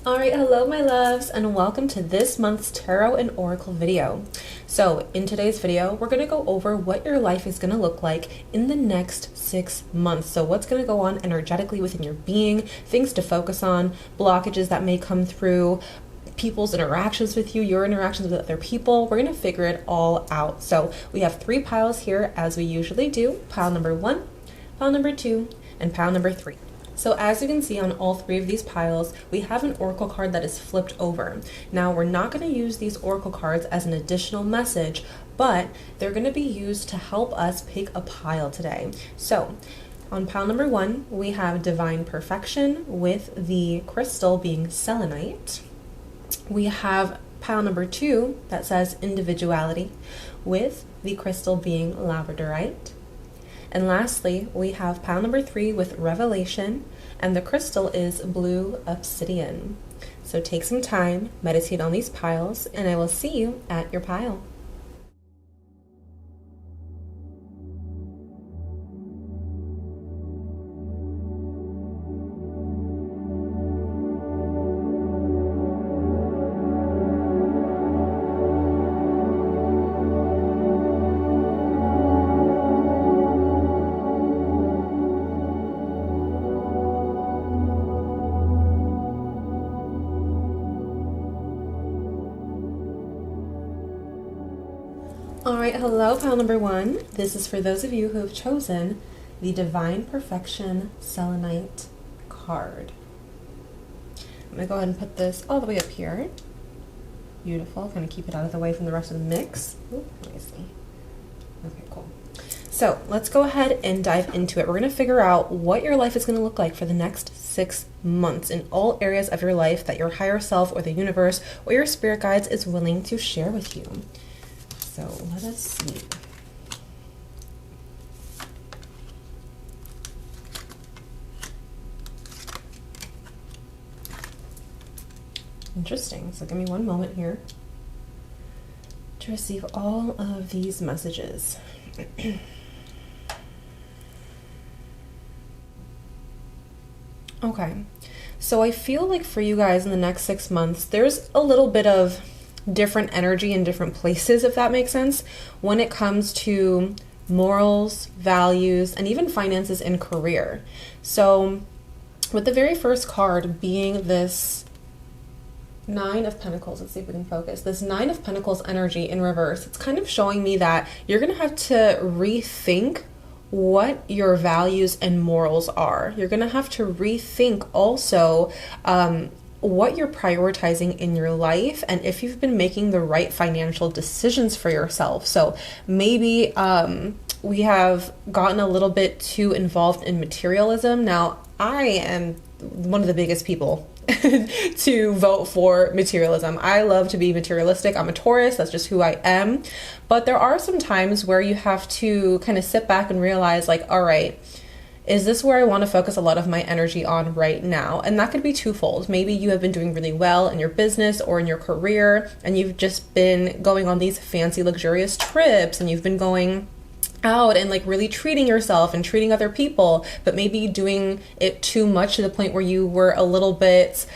Alright, hello my loves, and welcome to this month's Tarot and Oracle video. So in today's video, we're going to go over what your life is going to look like in the next 6 months. So what's going to go on energetically within your being, things to focus on, blockages that may come through, people's interactions with you, your interactions with other people. We're going to figure it all out. So we have 3 piles here as we usually do. Pile number 1, pile number 2, and pile number 3. So as you can see on all 3 of these piles, we have an oracle card that is flipped over. Now we're not going to use these oracle cards as an additional message, but they're going to be used to help us pick a pile today. So on pile number 1, we have Divine Perfection with the crystal being selenite. We have pile number 2 that says Individuality with the crystal being labradorite. And lastly, we have pile number 3 with Revelation, and the crystal is blue obsidian. So take some time, meditate on these piles, and I will see you at your pile. Alright, hello pile number 1. This is for those of you who have chosen the Divine Perfection Selenite card. I'm going to go ahead and put this all the way up here. Beautiful. Kind of keep it out of the way from the rest of the mix. Ooh, let me see. Okay, cool. So let's go ahead and dive into it. We're going to figure out what your life is going to look like for the next 6 months in all areas of your life that your higher self or the universe or your spirit guides is willing to share with you. So let us see. Interesting. So give me one moment here to receive all of these messages. Okay. So I feel like for you guys in the next 6 months, there's a little bit of different energy in different places, if that makes sense, when it comes to morals, values, and even finances and career. So with the very first card being this 9 of Pentacles, let's see if we can focus, this 9 of Pentacles energy in reverse, it's kind of showing me that you're going to have to rethink what your values and morals are. You're going to have to rethink also what you're prioritizing in your life and if you've been making the right financial decisions for yourself. So maybe we have gotten a little bit too involved in materialism. Now, I am one of the biggest people to vote for materialism. I love to be materialistic. I'm a Taurus. That's just who I am. But there are some times where you have to kind of sit back and realize, like, all right, is this where I want to focus a lot of my energy on right now? And that could be twofold. Maybe you have been doing really well in your business or in your career, and you've just been going on these fancy, luxurious trips, and you've been going out and like really treating yourself and treating other people, but maybe doing it too much to the point where you were a little bit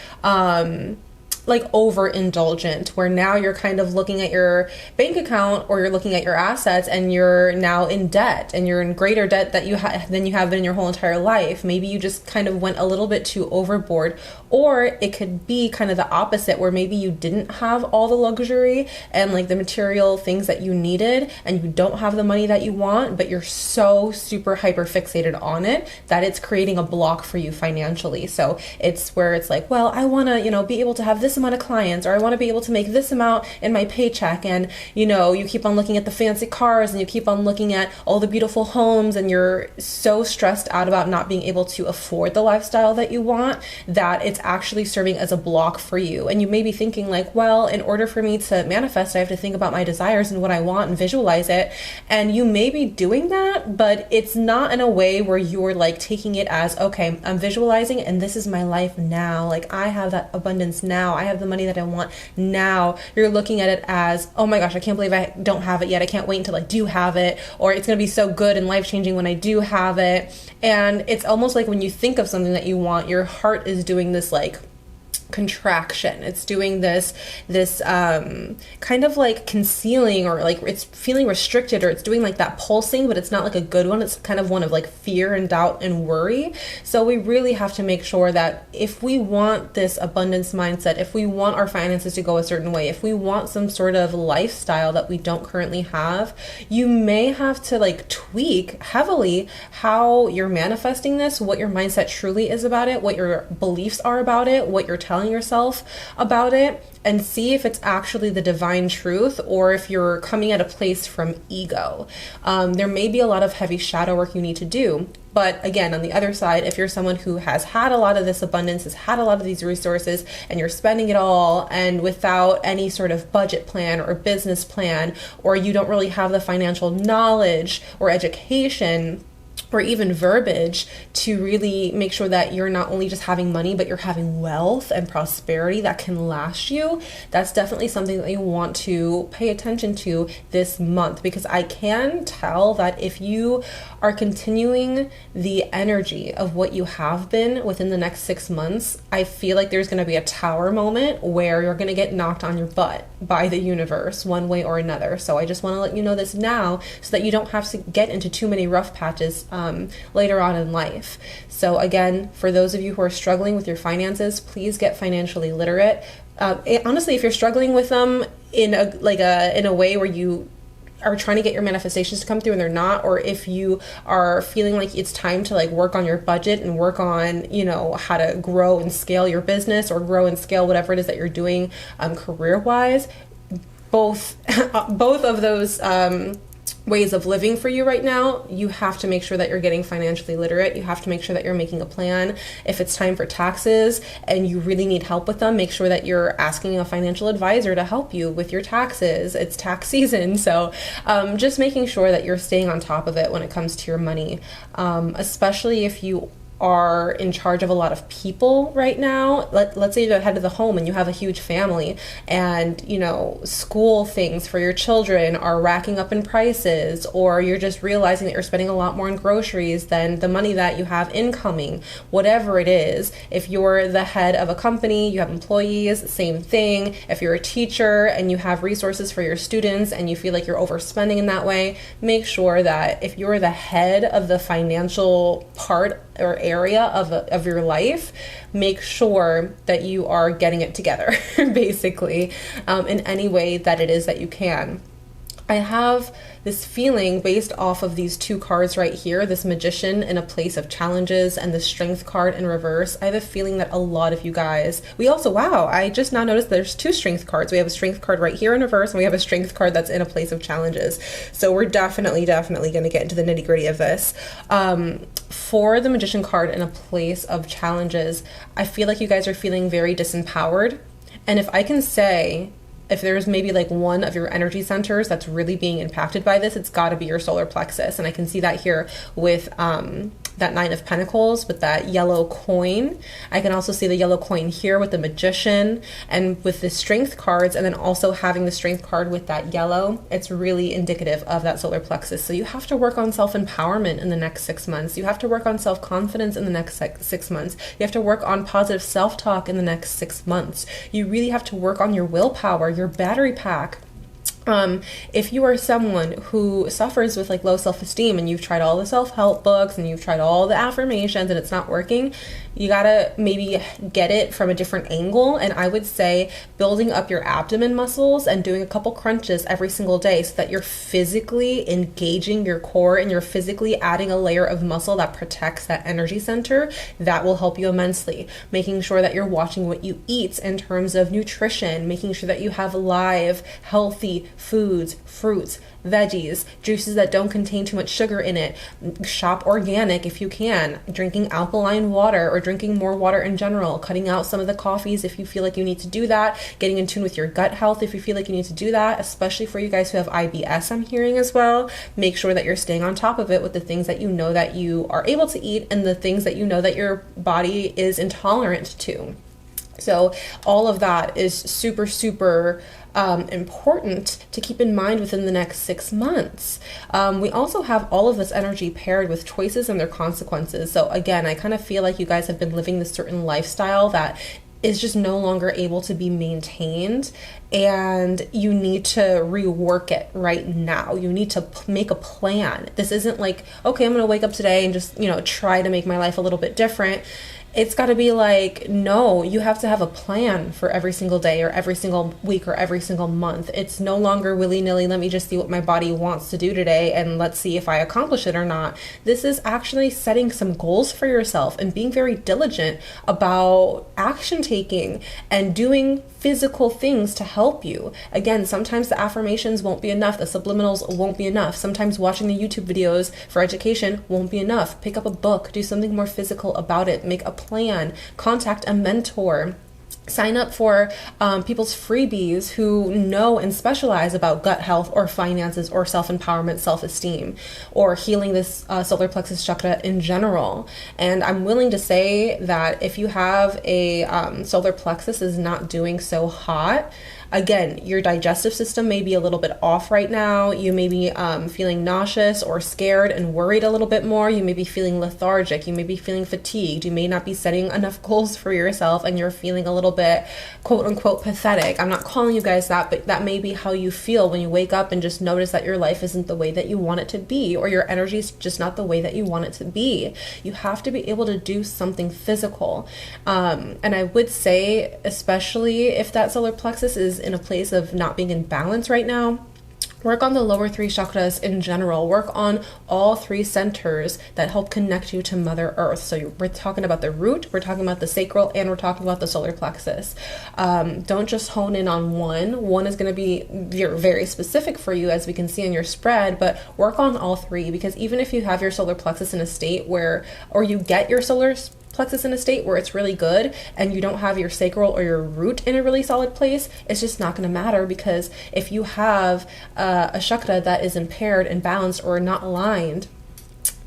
like overindulgent, where now you're kind of looking at your bank account or you're looking at your assets and you're now in debt, and you're in greater debt that than you have been in your whole entire life. Maybe you just kind of went a little bit too overboard, or it could be kind of the opposite, where maybe you didn't have all the luxury and like the material things that you needed, and you don't have the money that you want, but you're so super hyper fixated on it that it's creating a block for you financially. So it's where it's like, well, I want to, be able to have this amount of clients, or I want to be able to make this amount in my paycheck, and you keep on looking at the fancy cars and you keep on looking at all the beautiful homes, and you're so stressed out about not being able to afford the lifestyle that you want that it's actually serving as a block for you. And you may be thinking like, well, in order for me to manifest, I have to think about my desires and what I want and visualize it. And you may be doing that, but it's not in a way where you're like taking it as, okay, I'm visualizing and this is my life now. Like I have that abundance now. I have the money that I want now. You're looking at it as, oh my gosh, I can't believe I don't have it yet. I can't wait until I do have it, or it's going to be so good and life-changing when I do have it. And it's almost like when you think of something that you want, your heart is doing this like contraction. It's doing this kind of like concealing, or like it's feeling restricted, or it's doing like that pulsing, but it's not like a good one. It's kind of one of like fear and doubt and worry. So we really have to make sure that if we want this abundance mindset, if we want our finances to go a certain way, if we want some sort of lifestyle that we don't currently have, you may have to like tweak heavily how you're manifesting this, what your mindset truly is about it, what your beliefs are about it, what you're telling yourself about it, and see if it's actually the divine truth or if you're coming at a place from ego. There may be a lot of heavy shadow work you need to do. But again, on the other side, if you're someone who has had a lot of this abundance, has had a lot of these resources, and you're spending it all and without any sort of budget plan or business plan, or you don't really have the financial knowledge or education or even verbiage to really make sure that you're not only just having money, but you're having wealth and prosperity that can last you, that's definitely something that you want to pay attention to this month. Because I can tell that if you are continuing the energy of what you have been within the next 6 months, I feel like there's going to be a tower moment where you're going to get knocked on your butt by the universe one way or another. So I just want to let you know this now so that you don't have to get into too many rough patches later on in life. So again, for those of you who are struggling with your finances, please get financially literate. Honestly, if you're struggling with them in a way where you are trying to get your manifestations to come through and they're not, or if you are feeling like it's time to like work on your budget and work on, you know, how to grow and scale your business or grow and scale whatever it is that you're doing career-wise, both of those ways of living for you right now, you have to make sure that you're getting financially literate. You have to make sure that you're making a plan. If it's time for taxes and you really need help with them, make sure that you're asking a financial advisor to help you with your taxes. It's tax season. So just making sure that you're staying on top of it when it comes to your money, especially if you are in charge of a lot of people right now. Let's say you're the head of the home and you have a huge family, and you know, school things for your children are racking up in prices, or you're just realizing that you're spending a lot more on groceries than the money that you have incoming. Whatever it is, if you're the head of a company, you have employees, same thing. If you're a teacher and you have resources for your students and you feel like you're overspending in that way, make sure that if you're the head of the financial part or area of your life, make sure that you are getting it together, basically, in any way that it is that you can. I have this feeling based off of these two cards right here, this Magician in a place of challenges and the Strength card in reverse. I have a feeling that a lot of you guys, wow, I just now noticed there's two Strength cards. We have a Strength card right here in reverse, and we have a Strength card that's in a place of challenges. So we're definitely going to get into the nitty gritty of this. For the Magician card in a place of challenges, I feel like you guys are feeling very disempowered. And if I can say, if there's maybe like one of your energy centers that's really being impacted by this, it's got to be your solar plexus. And I can see that here with that Nine of Pentacles with that yellow coin. I can also see the yellow coin here with the Magician and with the Strength cards, and then also having the Strength card with that yellow. It's really indicative of that solar plexus. So you have to work on self-empowerment in the next 6 months. You have to work on self-confidence in the next 6 months. You have to work on positive self-talk in the next 6 months. You really have to work on your willpower, your battery pack. If you are someone who suffers with like low self-esteem and you've tried all the self-help books and you've tried all the affirmations and it's not working, you gotta maybe get it from a different angle. And I would say building up your abdomen muscles and doing a couple crunches every single day so that you're physically engaging your core and you're physically adding a layer of muscle that protects that energy center. That will help you immensely. Making sure that you're watching what you eat in terms of nutrition, making sure that you have live, healthy foods, fruits, veggies, juices that don't contain too much sugar in it. Shop organic if you can. Drinking alkaline water or drinking more water in general. Cutting out some of the coffees if you feel like you need to do that. Getting in tune with your gut health if you feel like you need to do that, especially for you guys who have IBS, I'm hearing as well. Make sure that you're staying on top of it with the things that you know that you are able to eat and the things that you know that your body is intolerant to. So all of that is super, super important to keep in mind within the next 6 months. We also have all of this energy paired with choices and their consequences. So again, I kind of feel like you guys have been living this certain lifestyle that is just no longer able to be maintained, and you need to rework it right now. You need to make a plan. This isn't like, okay, I'm going to wake up today and just, try to make my life a little bit different. It's got to be like, no, you have to have a plan for every single day or every single week or every single month. It's no longer willy-nilly, let me just see what my body wants to do today and let's see if I accomplish it or not. This is actually setting some goals for yourself and being very diligent about action taking and doing physical things to help you. Again, sometimes the affirmations won't be enough. The subliminals won't be enough. Sometimes watching the YouTube videos for education won't be enough. Pick up a book, do something more physical about it, make a plan, contact a mentor. Sign up for people's freebies who know and specialize about gut health or finances or self-empowerment, self-esteem, or healing this solar plexus chakra in general. And I'm willing to say that if you have a solar plexus is not doing so hot, again, your digestive system may be a little bit off right now. You may be feeling nauseous or scared and worried a little bit more. You may be feeling lethargic. You may be feeling fatigued. You may not be setting enough goals for yourself and you're feeling a little bit quote unquote pathetic. I'm not calling you guys that, but that may be how you feel when you wake up and just notice that your life isn't the way that you want it to be, or your energy is just not the way that you want it to be. You have to be able to do something physical. And I would say, especially if that solar plexus is in a place of not being in balance right now, work on the lower 3 chakras in general. Work on all 3 centers that help connect you to Mother Earth. So we're talking about the root, we're talking about the sacral, and we're talking about the solar plexus. Don't just hone in on one. One is going to be very specific for you, as we can see in your spread, but work on all 3, because even if you have your solar plexus in a state where, or you get your solar plexus in a state where it's really good and you don't have your sacral or your root in a really solid place, it's just not going to matter, because if you have a chakra that is impaired, imbalanced, or not aligned,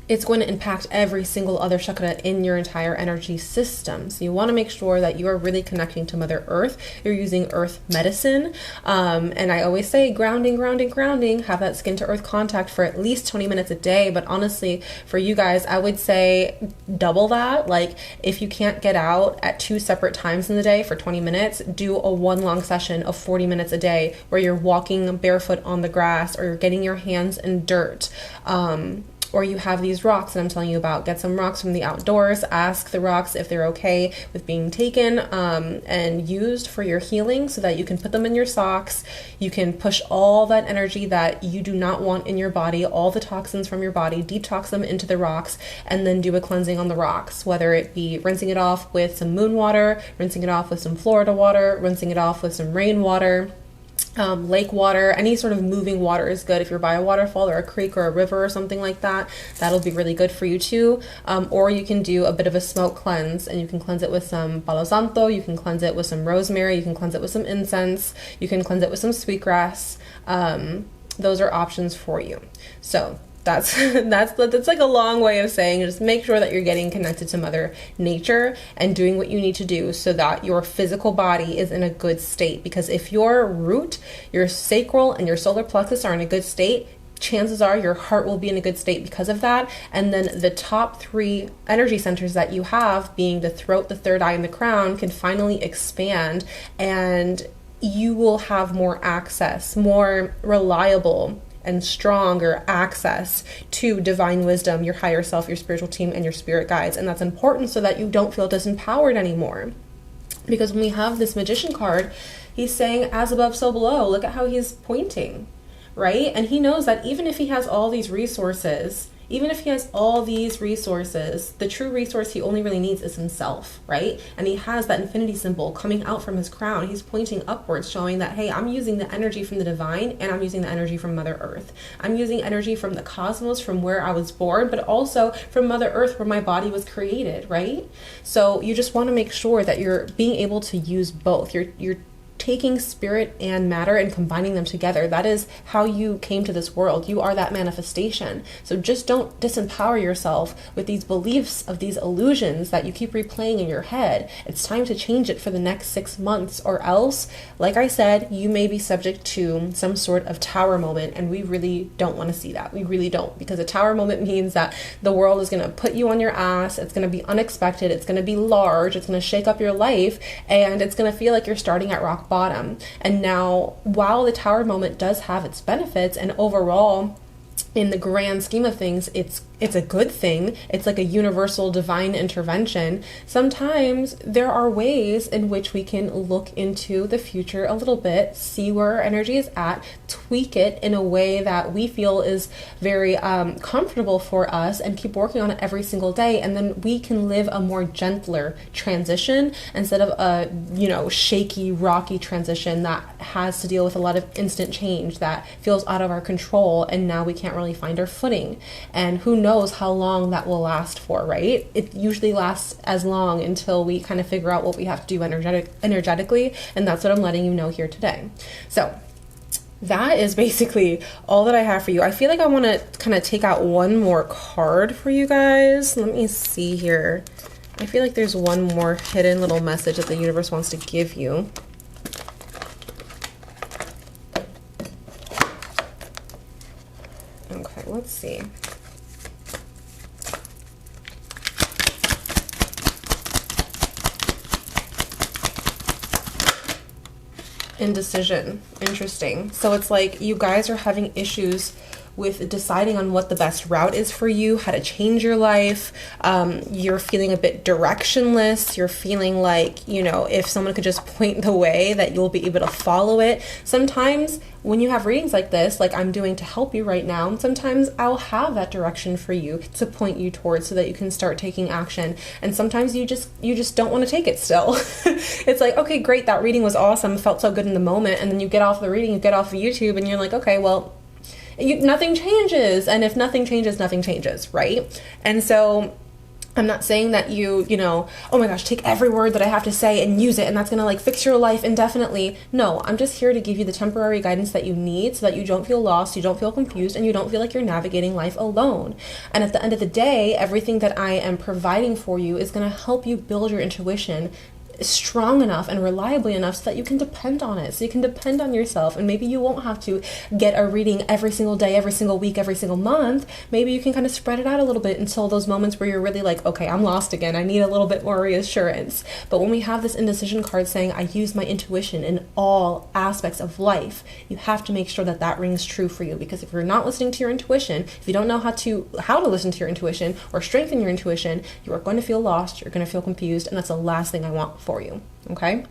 it's going to impact every single other chakra in your entire energy system. So you want to make sure that you are really connecting to Mother Earth. You're using earth medicine. And I always say grounding, have that skin to earth contact for at least 20 minutes a day. But honestly, for you guys, I would say double that. Like if you can't get out at 2 separate times in the day for 20 minutes, do a 1 long session of 40 minutes a day where you're walking barefoot on the grass, or you're getting your hands in dirt. Or you have these rocks that I'm telling you about. Get some rocks from the outdoors. Ask the rocks if they're okay with being taken and used for your healing, so that you can put them in your socks. You can push all that energy that you do not want in your body, all the toxins from your body, detox them into the rocks, and then do a cleansing on the rocks, whether it be rinsing it off with some moon water, rinsing it off with some Florida water, rinsing it off with some rainwater. Lake water, any sort of moving water is good. If you're by a waterfall or a creek or a river or something like that, that'll be really good for you too. Or you can do a bit of a smoke cleanse, and you can cleanse it with some palo santo, you can cleanse it with some rosemary, you can cleanse it with some incense, you can cleanse it with some sweetgrass. Those are options for you. So that's like a long way of saying just make sure that you're getting connected to Mother Nature and doing what you need to do so that your physical body is in a good state. Because if your root, your sacral, and your solar plexus are in a good state, chances are your heart will be in a good state because of that. And then the top 3 energy centers that you have, being the throat, the third eye, and the crown, can finally expand, and you will have more access, more reliable and stronger access to divine wisdom, your higher self, your spiritual team, and your spirit guides. And that's important so that you don't feel disempowered anymore. Because when we have this Magician card, he's saying as above, so below. Look at how he's pointing, right? And he knows that even if he has all these resources, the true resource he only really needs is himself, right? And he has that infinity symbol coming out from his crown. He's pointing upwards, showing that, hey, I'm using the energy from the divine, and I'm using the energy from Mother Earth. I'm using energy from the cosmos, from where I was born, but also from Mother Earth, where my body was created, right? So you just want to make sure that you're being able to use both. You're taking spirit and matter and combining them together. That is how you came to this world. You are that manifestation. So just don't disempower yourself with these beliefs of these illusions that you keep replaying in your head. It's time to change it for the next 6 months, or else, like I said, you may be subject to some sort of tower moment, and we really don't want to see that. We really don't, because a tower moment means that the world is going to put you on your ass. It's going to be unexpected. It's going to be large. It's going to shake up your life, and it's going to feel like you're starting at rock bottom. And now, while the tower moment does have its benefits, and overall, in the grand scheme of things, it's a good thing. It's like a universal divine intervention. Sometimes there are ways in which we can look into the future a little bit, see where our energy is at, tweak it in a way that we feel is very comfortable for us, and keep working on it every single day. And then we can live a more gentler transition instead of a, shaky, rocky transition that has to deal with a lot of instant change that feels out of our control. And now we can't really find our footing. And who knows how long that will last for, right? It usually lasts as long until we kind of figure out what we have to do energetically, and that's what I'm letting you know here today. So that is basically all that I have for you. I feel like I want to kind of take out one more card for you guys. Let me see here. I feel like there's one more hidden little message that the universe wants to give you. Okay, let's see. Indecision. Interesting. So it's like you guys are having issues with deciding on what the best route is for you, how to change your life. You're feeling a bit directionless. You're feeling like, if someone could just point the way, that you'll be able to follow it. Sometimes when you have readings like this, like I'm doing to help you right now, sometimes I'll have that direction for you to point you towards so that you can start taking action. And sometimes you just don't want to take it still. It's like, okay, great, that reading was awesome, felt so good in the moment, and then you get off the reading, you get off of YouTube, and you're like, okay, well, nothing changes. And if nothing changes, nothing changes, right? And so I'm not saying that you oh my gosh, take every word that I have to say and use it, and that's gonna fix your life indefinitely. No, I'm just here to give you the temporary guidance that you need so that you don't feel lost, you don't feel confused, and you don't feel like you're navigating life alone. And at the end of the day, everything that I am providing for you is gonna help you build your intuition strong enough and reliably enough so that you can depend on it, so you can depend on yourself. And maybe you won't have to get a reading every single day, every single week, every single month. Maybe you can kind of spread it out a little bit until those moments where you're really like, okay, I'm lost again, I need a little bit more reassurance. But when we have this indecision card saying I use my intuition in all aspects of life, you have to make sure that that rings true for you, because if you're not listening to your intuition, if you don't know how to listen to your intuition or strengthen your intuition, you are going to feel lost, you're going to feel confused, and that's the last thing I want for you. Okay?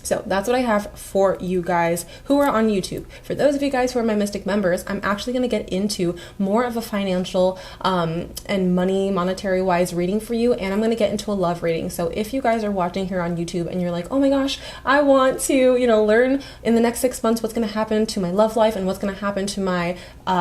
So that's what I have for you guys who are on YouTube. For those of you guys who are my Mystic members, I'm actually going to get into more of a financial and monetary wise reading for you, and I'm going to get into a love reading. So if you guys are watching here on YouTube and you're like, oh my gosh, I want to learn in the next 6 months what's going to happen to my love life and what's going to happen to my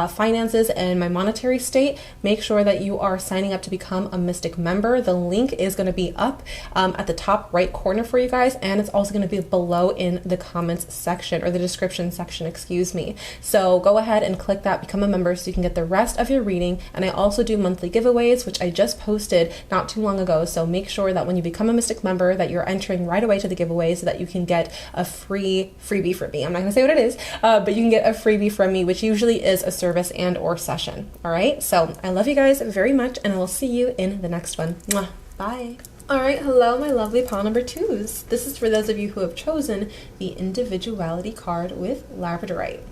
finances and my monetary state, make sure that you are signing up to become a Mystic member. The link is going to be up at the top right corner for you guys, and it's also going to be below in the comments section, or the description section, excuse me. So go ahead and click that, become a member, so you can get the rest of your reading. And I also do monthly giveaways, which I just posted not too long ago. So make sure that when you become a Mystic member that you're entering right away to the giveaway so that you can get a freebie from me. I'm not gonna say what it is, but you can get a freebie from me, which usually is a service and or session. All right, so I love you guys very much, and I will see you in the next one. Mwah. Bye. All right, hello, my lovely pile number 2s. This is for those of you who have chosen the individuality card with labradorite.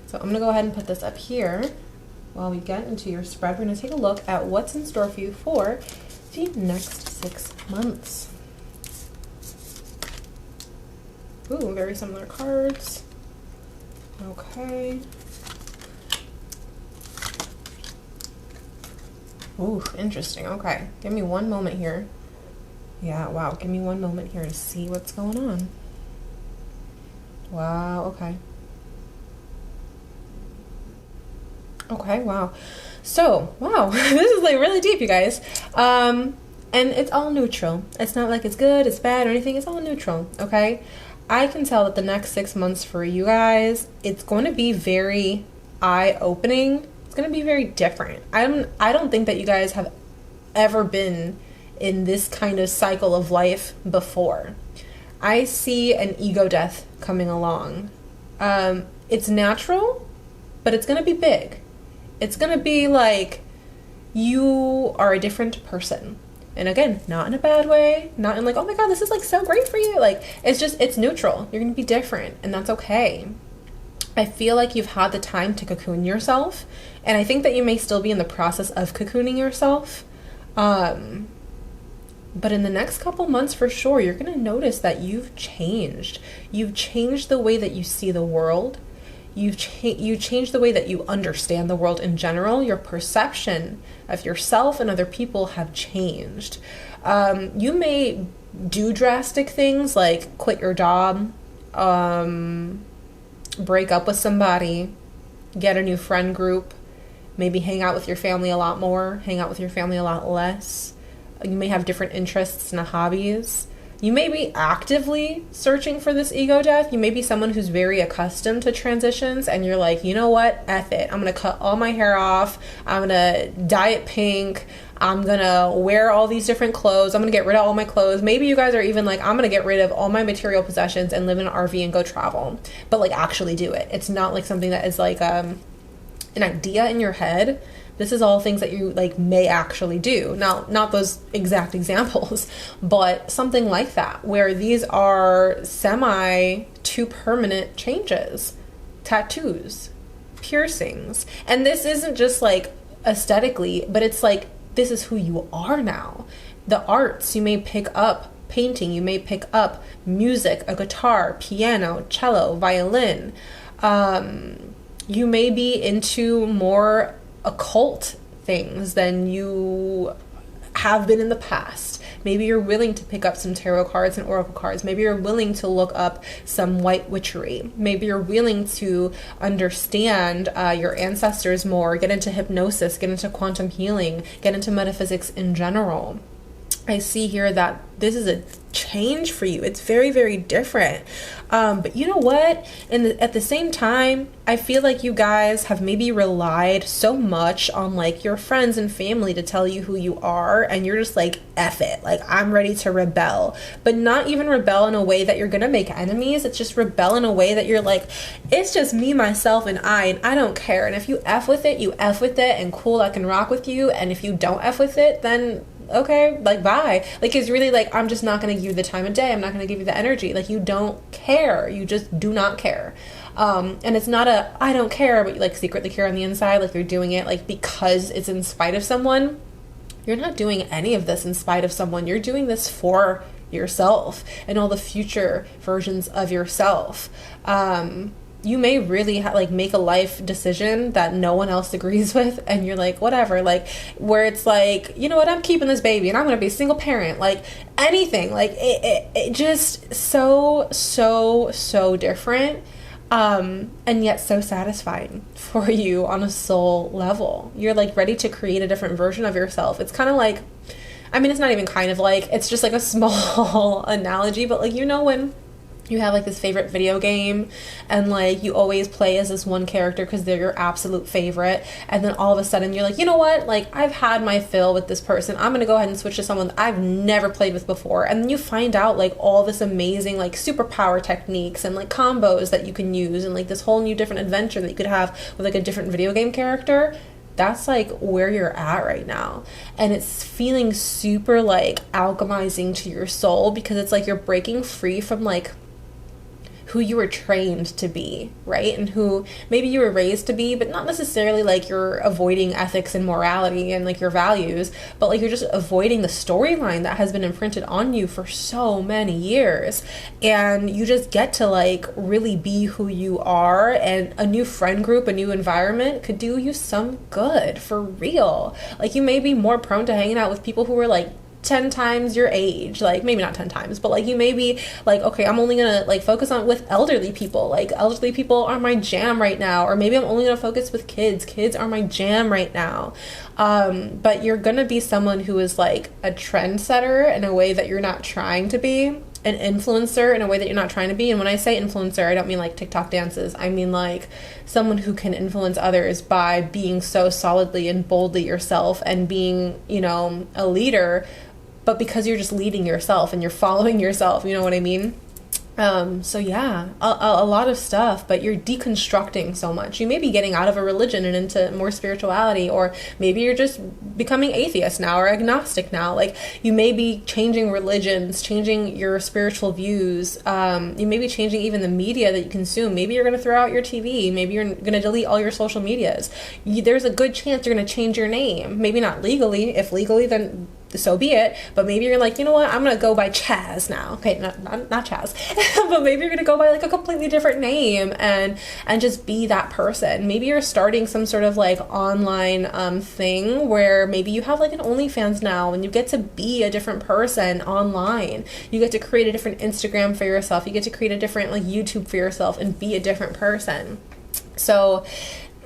So I'm gonna go ahead and put this up here while we get into your spread. We're gonna take a look at what's in store for you for the next 6 months. Ooh, very similar cards. Okay. Ooh, interesting. Okay, give me one moment here. Yeah, wow, give me one moment here to see what's going on. Wow, okay. Okay, wow. So, wow, this is like really deep, you guys. And it's all neutral. It's not like it's good, it's bad, or anything. It's all neutral, okay? I can tell that the next 6 months for you guys, it's going to be very eye-opening. It's going to be very different. I don't think that you guys have ever been in this kind of cycle of life before. I see an ego death coming along. It's natural, but it's going to be big. It's going to be like you are a different person. And again, not in a bad way, not in like, oh my God, this is like so great for you. Like, it's neutral. You're going to be different, and that's okay. I feel like you've had the time to cocoon yourself, and I think that you may still be in the process of cocooning yourself. But in the next couple months, for sure, you're going to notice that you've changed. You've changed the way that you see the world. You changed the way that you understand the world in general. Your perception of yourself and other people have changed. You may do drastic things like quit your job, break up with somebody, get a new friend group, maybe hang out with your family a lot more, hang out with your family a lot less. You may have different interests and hobbies. You may be actively searching for this ego death. You may be someone who's very accustomed to transitions, and you're like, you know what? F it. I'm going to cut all my hair off. I'm going to dye it pink. I'm going to wear all these different clothes. I'm going to get rid of all my clothes. Maybe you guys are even like, I'm going to get rid of all my material possessions and live in an RV and go travel. But like actually do it. It's not like something that is like an idea in your head. This is all things that you like may actually do. Now, not those exact examples, but something like that, where these are semi to permanent changes, tattoos, piercings. And this isn't just like aesthetically, but it's like, this is who you are now. The arts, you may pick up painting, you may pick up music, a guitar, piano, cello, violin. You may be into more occult things than you have been in the past. Maybe you're willing to pick up some tarot cards and oracle cards. Maybe you're willing to look up some white witchery. Maybe you're willing to understand your ancestors more, get into hypnosis, get into quantum healing, get into metaphysics in general. I see here that this is a change for you. It's very, very different. But you know what? At the same time, I feel like you guys have maybe relied so much on like your friends and family to tell you who you are, and you're just like, F it. Like, I'm ready to rebel. But not even rebel in a way that you're going to make enemies. It's just rebel in a way that you're like, it's just me, myself, and I don't care. And if you F with it, you F with it, and cool, I can rock with you. And if you don't F with it, then okay, like, bye. Like, it's really like, I'm just not going to give you the time of day. I'm not going to give you the energy. Like, you don't care. You just do not care. And it's not I don't care, but you like secretly care on the inside. Like, you're doing it like because it's in spite of someone. You're not doing any of this in spite of someone. You're doing this for yourself and all the future versions of yourself. You may really make a life decision that no one else agrees with, and you're like, whatever, like, where it's like, you know what, I'm keeping this baby and I'm gonna be a single parent, like anything, like it just so different, and yet so satisfying for you on a soul level. You're like ready to create a different version of yourself. It's kind of like, I mean, it's not even kind of like, it's just like a small analogy, but like, you know, when you have like this favorite video game and like you always play as this one character because they're your absolute favorite, and then all of a sudden you're like, you know what, like, I've had my fill with this person, I'm gonna go ahead and switch to someone that I've never played with before. And then you find out like all this amazing like superpower techniques and like combos that you can use, and like this whole new different adventure that you could have with like a different video game character. That's like where you're at right now, and it's feeling super like alchemizing to your soul, because it's like you're breaking free from like who you were trained to be, right? And who maybe you were raised to be, but not necessarily like you're avoiding ethics and morality and like your values, but like you're just avoiding the storyline that has been imprinted on you for so many years. And you just get to like really be who you are, and a new friend group, a new environment could do you some good, for real. Like, you may be more prone to hanging out with people who are like 10 times your age, like maybe not 10 times, but like you may be like, okay, I'm only gonna like focus on with elderly people, like elderly people are my jam right now, or maybe I'm only gonna focus with kids are my jam right now. But you're gonna be someone who is like a trendsetter in a way that you're not trying to be, an influencer in a way that you're not trying to be. And when I say influencer, I don't mean like TikTok dances. I mean like someone who can influence others by being so solidly and boldly yourself and being, you know, a leader, but because you're just leading yourself and you're following yourself, you know what I mean? So yeah, a lot of stuff, but you're deconstructing so much. You may be getting out of a religion and into more spirituality, or maybe you're just becoming atheist now or agnostic now. Like you may be changing religions, changing your spiritual views. You may be changing even the media that you consume. Maybe you're going to throw out your TV. Maybe you're going to delete all your social medias. There's a good chance you're going to change your name. Maybe not legally. If legally, then so be it. But maybe you're like, you know what, I'm gonna go by Chaz now. Okay, not Chaz. But maybe you're gonna go by like a completely different name and just be that person. Maybe you're starting some sort of like online thing where maybe you have like an OnlyFans now and you get to be a different person online. You get to create a different Instagram for yourself. You get to create a different like YouTube for yourself and be a different person. So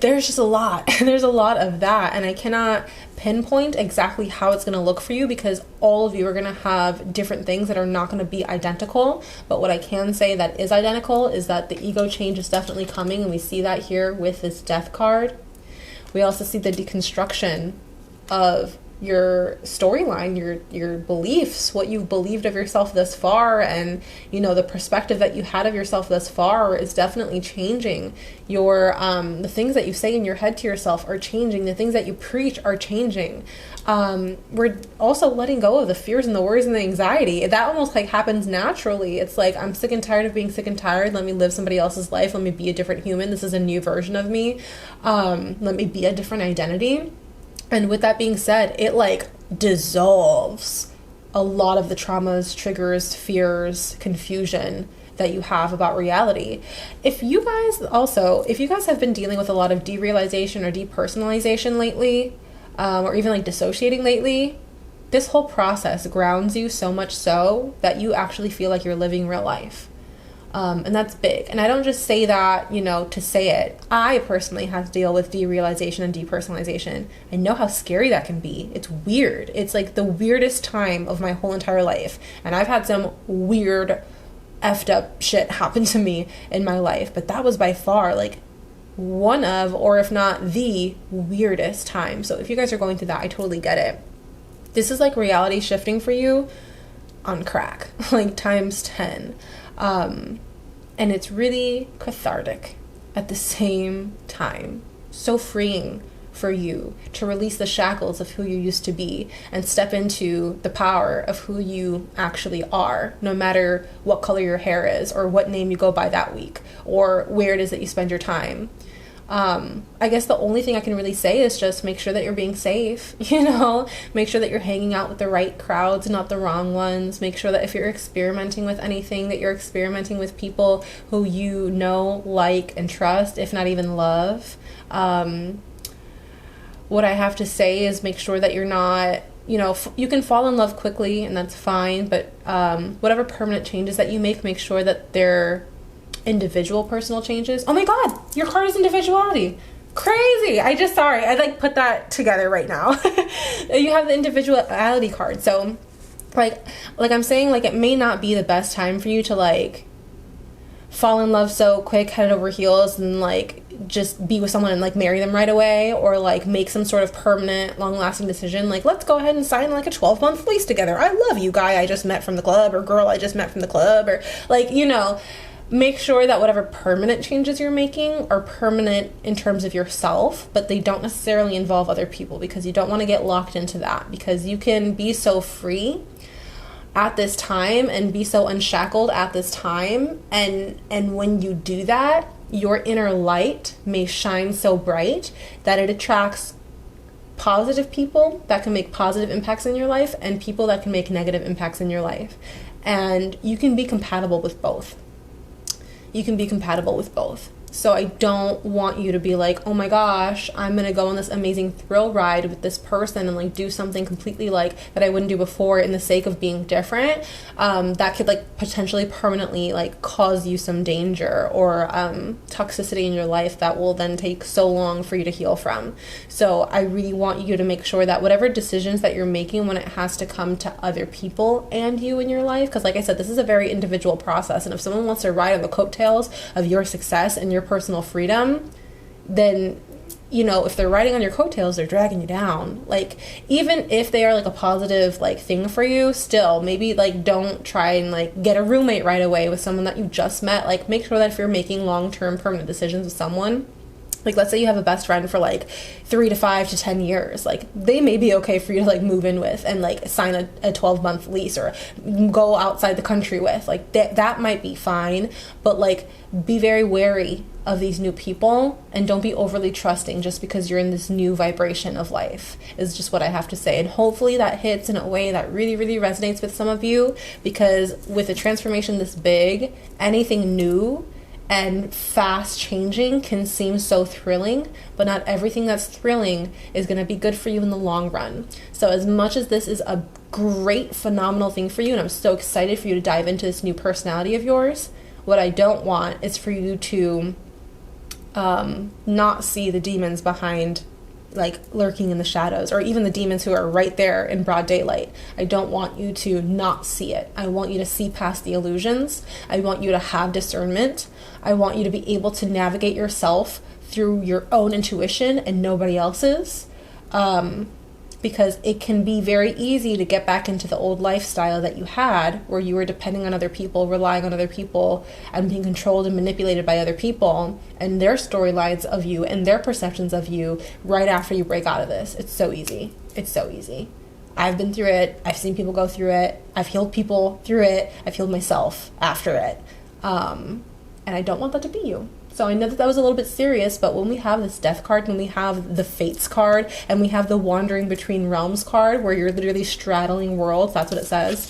there's just a lot. There's a lot of that, and I cannot pinpoint exactly how it's going to look for you because all of you are going to have different things that are not going to be identical. But what I can say that is identical is that the ego change is definitely coming, and we see that here with this death card. We also see the deconstruction of your storyline, your beliefs, what you've believed of yourself thus far, and you know the perspective that you had of yourself thus far is definitely changing. Your the things that you say in your head to yourself are changing. The things that you preach are changing. We're also letting go of the fears and the worries and the anxiety. That almost like happens naturally. It's like, I'm sick and tired of being sick and tired. Let me live somebody else's life. Let me be a different human. This is a new version of me. Let me be a different identity. And with that being said, it like dissolves a lot of the traumas, triggers, fears, confusion that you have about reality. If you guys have been dealing with a lot of derealization or depersonalization lately, or even like dissociating lately, this whole process grounds you so much so that you actually feel like you're living real life. And that's big. And I don't just say that, you know, to say it. I personally have to deal with derealization and depersonalization. I know how scary that can be. It's weird. It's like the weirdest time of my whole entire life. And I've had some weird, effed up shit happen to me in my life. But that was by far like one of, or if not the weirdest time. So if you guys are going through that, I totally get it. This is like reality shifting for you on crack, like times 10. And it's really cathartic at the same time. So freeing for you to release the shackles of who you used to be and step into the power of who you actually are, no matter what color your hair is or what name you go by that week or where it is that you spend your time. I guess the only thing I can really say is just make sure that you're being safe, you know, make sure that you're hanging out with the right crowds, not the wrong ones. Make sure that if you're experimenting with anything, that you're experimenting with people who you know, like, and trust, if not even love. What I have to say is make sure that you're not, you know, you can fall in love quickly and that's fine, but whatever permanent changes that you make sure that they're individual personal changes. Oh my god, your card is individuality. Crazy. I like put that together right now. You have the individuality card. So like I'm saying, like it may not be the best time for you to like fall in love so quick, head over heels, and like just be with someone and like marry them right away, or like make some sort of permanent long-lasting decision. Like, let's go ahead and sign like a 12-month lease together. I love you, guy I just met from the club, or girl I just met from the club, or like, you know, make sure that whatever permanent changes you're making are permanent in terms of yourself, but they don't necessarily involve other people, because you don't want to get locked into that, because you can be so free at this time and be so unshackled at this time, and when you do that, your inner light may shine so bright that it attracts positive people that can make positive impacts in your life and people that can make negative impacts in your life. And you can be compatible with both. You can be compatible with both. So I don't want you to be like, oh my gosh, I'm gonna go on this amazing thrill ride with this person and like do something completely like that I wouldn't do before in the sake of being different. That could like potentially permanently like cause you some danger or toxicity in your life that will then take so long for you to heal from. So I really want you to make sure that whatever decisions that you're making when it has to come to other people and you in your life, because like I said, this is a very individual process, and if someone wants to ride on the coattails of your success and your personal freedom, then if they're riding on your coattails, they're dragging you down. Like, even if they are like a positive like thing for you, still maybe like don't try and like get a roommate right away with someone that you just met. Like, make sure that if you're making long-term permanent decisions with someone, like let's say you have a best friend for like 3 to 5 to 10 years, like they may be okay for you to like move in with and like sign a 12-month lease or go outside the country with, like that might be fine, but like be very wary of these new people and don't be overly trusting just because you're in this new vibration of life, is just what I have to say. And hopefully that hits in a way that really, really resonates with some of you, because with a transformation this big, anything new and fast changing can seem so thrilling, but not everything that's thrilling is going to be good for you in the long run. So as much as this is a great, phenomenal thing for you, and I'm so excited for you to dive into this new personality of yours, what I don't want is for you to not see the demons behind, like lurking in the shadows, or even the demons who are right there in broad daylight. I don't want you to not see it. I want you to see past the illusions. I want you to have discernment. I want you to be able to navigate yourself through your own intuition and nobody else's. Because it can be very easy to get back into the old lifestyle that you had, where you were depending on other people, relying on other people, and being controlled and manipulated by other people and their storylines of you and their perceptions of you right after you break out of this. It's so easy. It's so easy. I've been through it. I've seen people go through it. I've healed people through it. I've healed myself after it. And I don't want that to be you. So I know that was a little bit serious, but when we have this death card, when we have the fates card, and we have the wandering between realms card, where you're literally straddling worlds, that's what it says.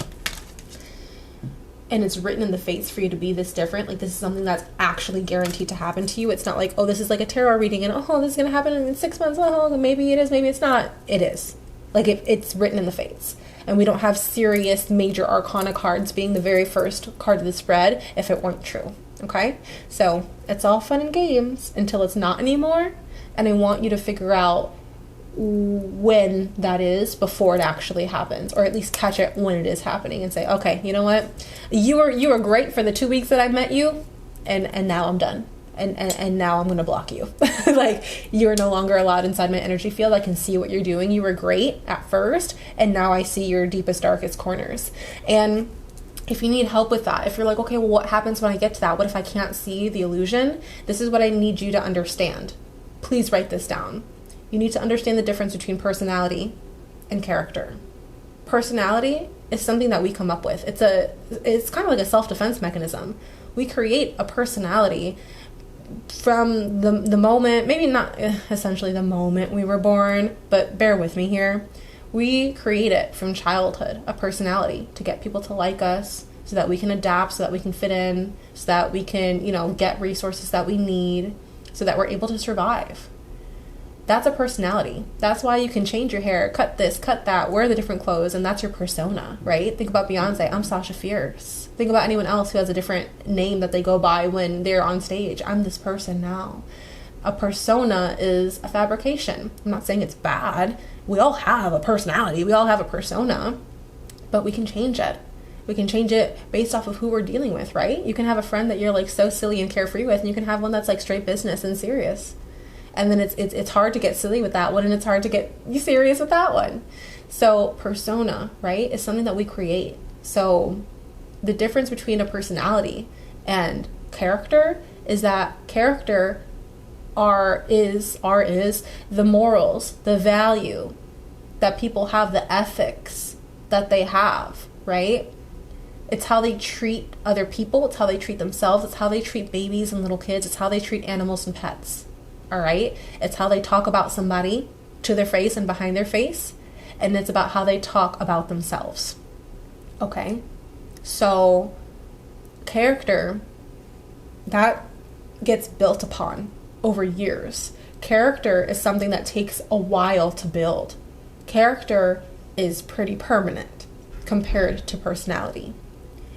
And it's written in the fates for you to be this different. Like, this is something that's actually guaranteed to happen to you. It's not like, oh, this is like a tarot reading, and oh, this is going to happen in 6 months. Oh, maybe it is, maybe it's not. It is. Like, it's written in the fates. And we don't have serious major arcana cards being the very first card of the spread if it weren't true. Okay, so it's all fun and games until it's not anymore, and I want you to figure out when that is before it actually happens, or at least catch it when it is happening and say, okay, you know what, you were great for the 2 weeks that I met you, and now I'm done, and now I'm gonna block you. Like, you're no longer allowed inside my energy field. I can see what you're doing. You were great at first, and now I see your deepest, darkest corners. And if you need help with that, if you're like, okay, well, what happens when I get to that? What if I can't see the illusion? This is what I need you to understand. Please write this down. You need to understand the difference between personality and character. Personality is something that we come up with. It's kind of like a self-defense mechanism. We create a personality from the moment, maybe not essentially the moment we were born, but bear with me here. We create it from childhood, a personality, to get people to like us, so that we can adapt, so that we can fit in, so that we can, get resources that we need, so that we're able to survive. That's a personality. That's why you can change your hair, cut this, cut that, wear the different clothes, and that's your persona, right? Think about Beyonce. I'm Sasha Fierce. Think about anyone else who has a different name that they go by when they're on stage. I'm this person now. A persona is a fabrication. I'm not saying it's bad. We all have a personality. We all have a persona, but we can change it. We can change it based off of who we're dealing with, right? You can have a friend that you're like so silly and carefree with, and you can have one that's like straight business and serious. And then it's hard to get silly with that one, and it's hard to get serious with that one. So persona, right, is something that we create. So the difference between a personality and character is that character is the morals, the value that people have, the ethics that they have, right? It's how they treat other people. It's how they treat themselves. It's how they treat babies and little kids. It's how they treat animals and pets, all right? It's how they talk about somebody to their face and behind their face. And it's about how they talk about themselves, okay? So character, gets built upon over years. Character is something that takes a while to build. Character is pretty permanent compared to personality.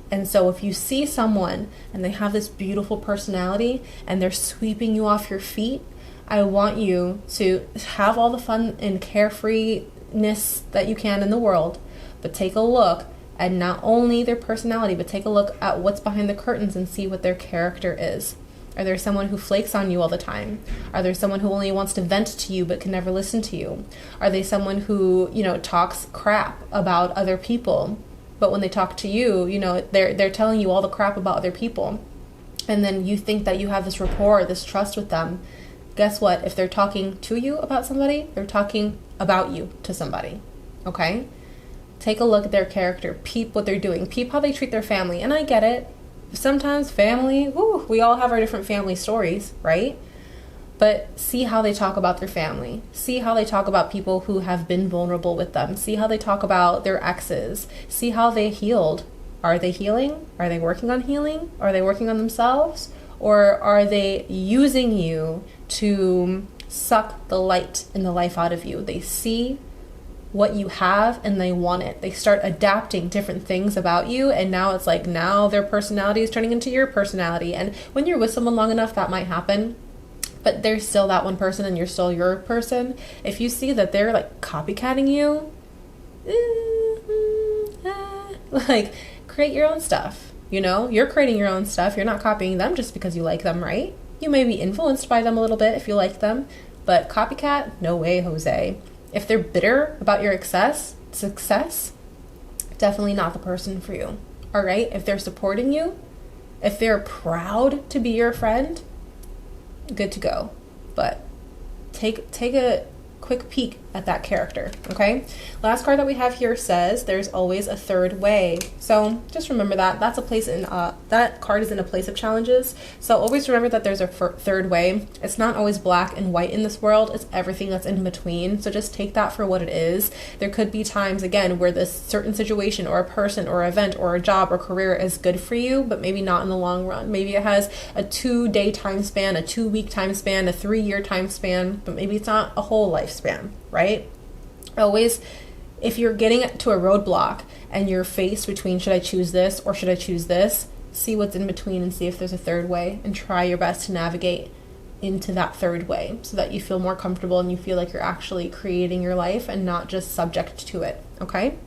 And so if you see someone and they have this beautiful personality and they're sweeping you off your feet, I want you to have all the fun and carefreeness that you can in the world, but take a look at not only their personality, but take a look at what's behind the curtains and see what their character is. Are there someone who flakes on you all the time? Are there someone who only wants to vent to you but can never listen to you? Are they someone who, talks crap about other people, but when they talk to you, they're telling you all the crap about other people? And then you think that you have this rapport, this trust with them. Guess what? If they're talking to you about somebody, they're talking about you to somebody. Okay? Take a look at their character. Peep what they're doing. Peep how they treat their family. And I get it. Sometimes family, we all have our different family stories, right? But see how they talk about their family. See how they talk about people who have been vulnerable with them. See how they talk about their exes. See how they healed. Are they healing? Are they working on healing? Are they working on themselves? Or are they using you to suck the light in the life out of you? They see what you have and they want it. They start adapting different things about you, and now it's like now their personality is turning into your personality. And when you're with someone long enough, that might happen, but they're still that one person and you're still your person. If you see that they're like copycatting you, like create your own stuff. You're creating your own stuff. You're not copying them just because you like them, right? You may be influenced by them a little bit if you like them, but copycat, no way, Jose. If they're bitter about your success, definitely not the person for you. All right? If they're supporting you, if they're proud to be your friend, good to go. But take a quick peek at that character, okay? Last card that we have here says there's always a third way. So just remember that. That's a place in that card is in a place of challenges. So always remember that there's a third way. It's not always black and white in this world. It's everything that's in between. So just take that for what it is. There could be times, again, where this certain situation or a person or event or a job or career is good for you, but maybe not in the long run. Maybe it has a 2-day time span, a 2-week time span, a 3-year time span, but maybe it's not a whole lifespan, right? Always, if you're getting to a roadblock and you're faced between should I choose this or should I choose this, see what's in between and see if there's a third way and try your best to navigate into that third way so that you feel more comfortable and you feel like you're actually creating your life and not just subject to it, okay?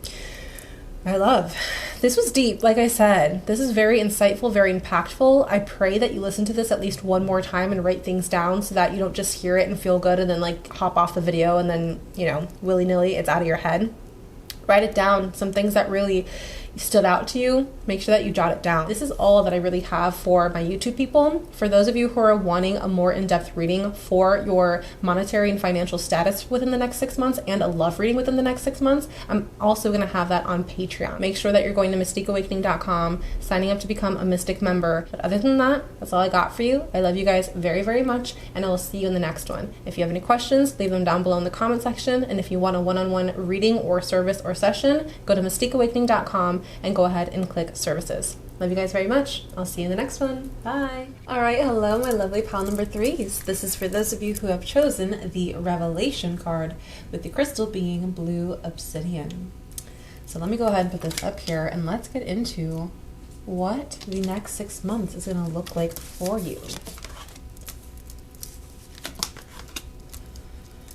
This was deep. Like I said, this is very insightful, very impactful. I pray that you listen to this at least one more time and write things down so that you don't just hear it and feel good and then like hop off the video and then, willy-nilly it's out of your head. Write it down. Some things that really stood out to you, make sure that you jot it down. This is all that I really have for my YouTube people. For those of you who are wanting a more in-depth reading for your monetary and financial status within the next 6 months and a love reading within the next 6 months, I'm also going to have that on Patreon. Make sure that you're going to mystiqueawakening.com, signing up to become a Mystic member. But other than that, that's all I got for you. I love you guys very, very much, and I will see you in the next one. If you have any questions, leave them down below in the comment section. And if you want a one-on-one reading or service or session, go to mystiqueawakening.com and go ahead and click services. Love you guys very much. I'll see you in the next one. Bye. All right. Hello, my lovely pile number 3s. This is for those of you who have chosen the Revelation card with the crystal being blue obsidian. So let me go ahead and put this up here and let's get into what the next 6 months is going to look like for you.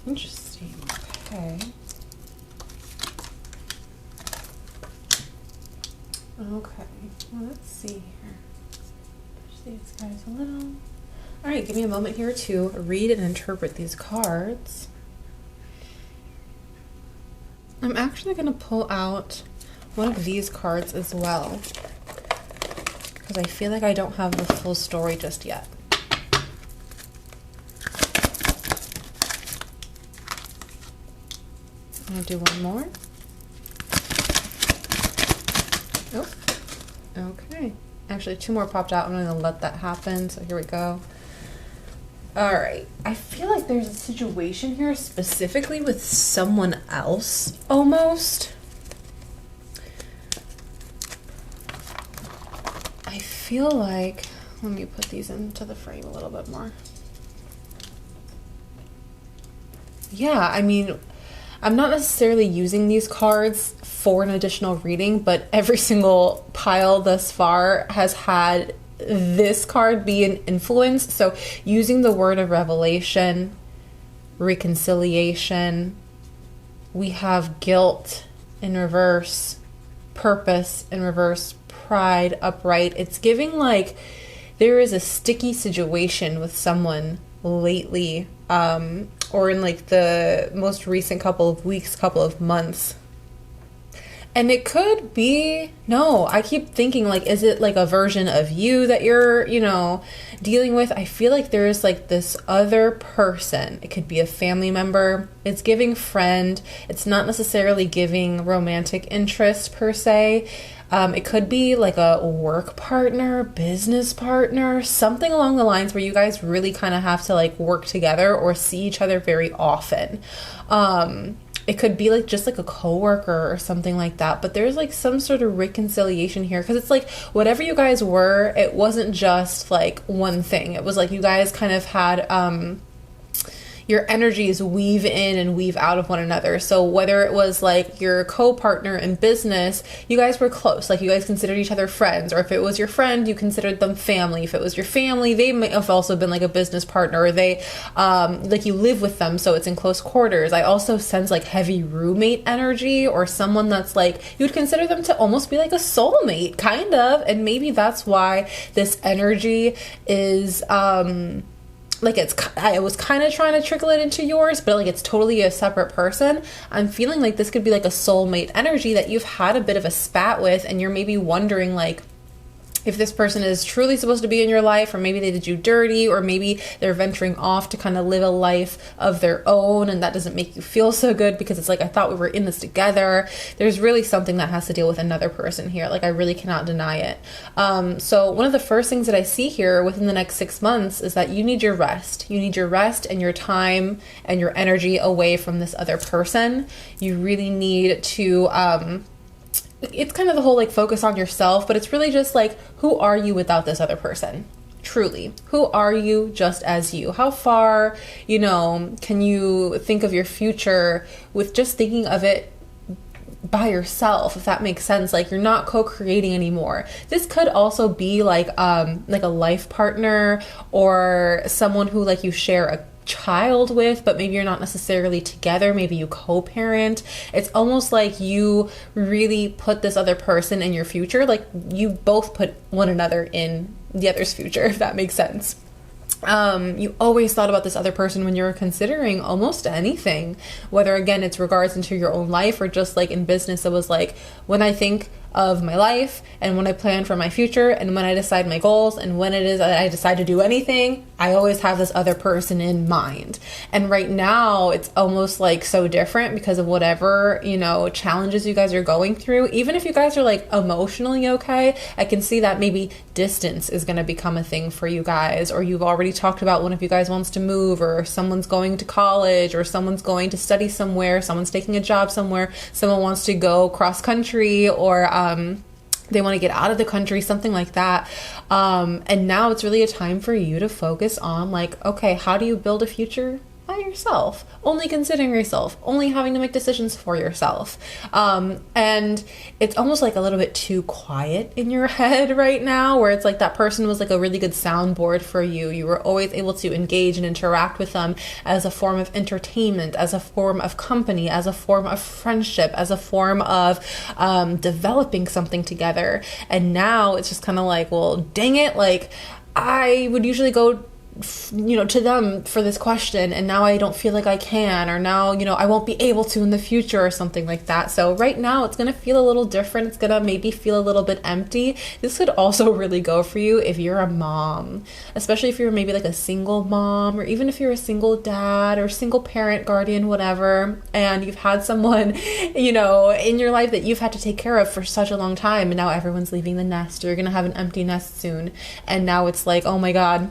Interesting. Okay. Okay, well, let's see here. Push these guys a little. All right, give me a moment here to read and interpret these cards. I'm actually going to pull out one of these cards as well, because I feel like I don't have the full story just yet. I'm going to do one more. Oh, okay. Actually, 2 more popped out. I'm going to let that happen. So here we go. All right. I feel like there's a situation here specifically with someone else almost. I feel like, Let me put these into the frame a little bit more. Yeah, I mean, I'm not necessarily using these cards for an additional reading, but every single pile thus far has had this card be an influence. So using the word of revelation, reconciliation, we have guilt in reverse, purpose in reverse, pride upright. It's giving like there is a sticky situation with someone lately, or in like the most recent couple of weeks, couple of months. And it could be, no, I keep thinking like, is it like a version of you that you're, you know, dealing with? I feel like there's like this other person. It could be a family member. It's giving friend. It's not necessarily giving romantic interest per se. It could be like a work partner, business partner, something along the lines where you guys really kind of have to like work together or see each other very often. It could be like just like a coworker or something like that, but there's like some sort of reconciliation here because it's like whatever you guys were, it wasn't just like one thing. It was like you guys kind of had your energies weave in and weave out of one another. So whether it was like your co-partner in business, you guys were close, like you guys considered each other friends, or if it was your friend, you considered them family. If it was your family, they might have also been like a business partner, or they like you live with them, so it's in close quarters. I also sense like heavy roommate energy, or someone that's like you would consider them to almost be like a soulmate kind of, and maybe that's why this energy is like I was kind of trying to trickle it into yours, but like it's totally a separate person. I'm feeling like this could be like a soulmate energy that you've had a bit of a spat with, and you're maybe wondering like if this person is truly supposed to be in your life, or maybe they did you dirty, or maybe they're venturing off to kind of live a life of their own, and that doesn't make you feel so good because it's like, I thought we were in this together. There's really something that has to deal with another person here. Like I really cannot deny it. So one of the first things that I see here within the next 6 months is that you need your rest. You need your rest and your time and your energy away from this other person. You really need to, it's kind of the whole like focus on yourself, but it's really just like, who are you without this other person? Truly, who are you just as you? How far, you know, can you think of your future with just thinking of it by yourself, if that makes sense? Like you're not co-creating anymore. This could also be like a life partner, or someone who like you share a child with, but maybe you're not necessarily together. Maybe you co-parent. It's almost like you really put this other person in your future. Like you both put one another in the other's future, if that makes sense. You always thought about this other person when you were considering almost anything, whether again it's regards into your own life or just like in business. It was like, when I think of my life and when I plan for my future and when I decide my goals and when it is that I decide to do anything, I always have this other person in mind. And right now it's almost like so different because of whatever, you know, challenges you guys are going through. Even if you guys are like emotionally okay, I can see that maybe distance is going to become a thing for you guys, or you've already talked about one of you guys wants to move, or someone's going to college, or someone's going to study somewhere, someone's taking a job somewhere, someone wants to go cross country, or they want to get out of the country, something like that. And now it's really a time for you to focus on like, okay, how do you build a future by yourself, only considering yourself, only having to make decisions for yourself. And it's almost like a little bit too quiet in your head right now, where it's like that person was like a really good soundboard for you. You were always able to engage and interact with them as a form of entertainment, as a form of company, as a form of friendship, as a form of developing something together. And now it's just kind of like, well, dang it, like I would usually go, you know, to them for this question, and now I don't feel like I can, or now, you know, I won't be able to in the future, or something like that. So right now it's going to feel a little different. It's going to maybe feel a little bit empty. This could also really go for you if you're a mom, especially if you're maybe like a single mom, or even if you're a single dad or single parent, guardian, whatever, and you've had someone, you know, in your life that you've had to take care of for such a long time, and now everyone's leaving the nest. You're going to have an empty nest soon, and now it's like, oh my God,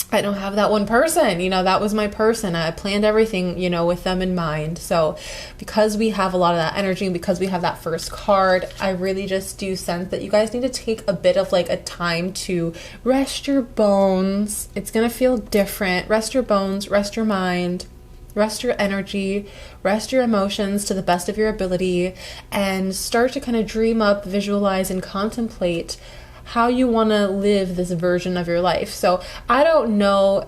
I don't have that one person, that was my person. I planned everything, with them in mind. So because we have a lot of that energy and because we have that first card, I really just do sense that you guys need to take a bit of like a time to rest your bones. It's going to feel different. Rest your bones, rest your mind, rest your energy, rest your emotions to the best of your ability, and start to kind of dream up, visualize, and contemplate how you want to live this version of your life. So I don't know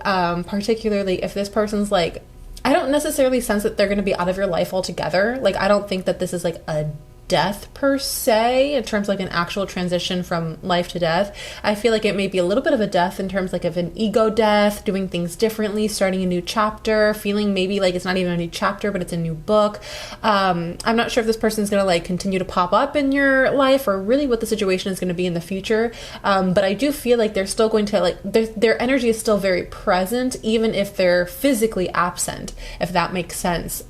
particularly if this person's like, I don't necessarily sense that they're going to be out of your life altogether. Like, I don't think that this is like a death per se in terms of like an actual transition from life to death. I feel like it may be a little bit of a death in terms like of an ego death, doing things differently, starting a new chapter, feeling maybe like it's not even a new chapter but it's a new book. I'm not sure if this person's gonna like continue to pop up in your life or really what the situation is going to be in the future, but I do feel like they're still going to like their energy is still very present even if they're physically absent, if that makes sense.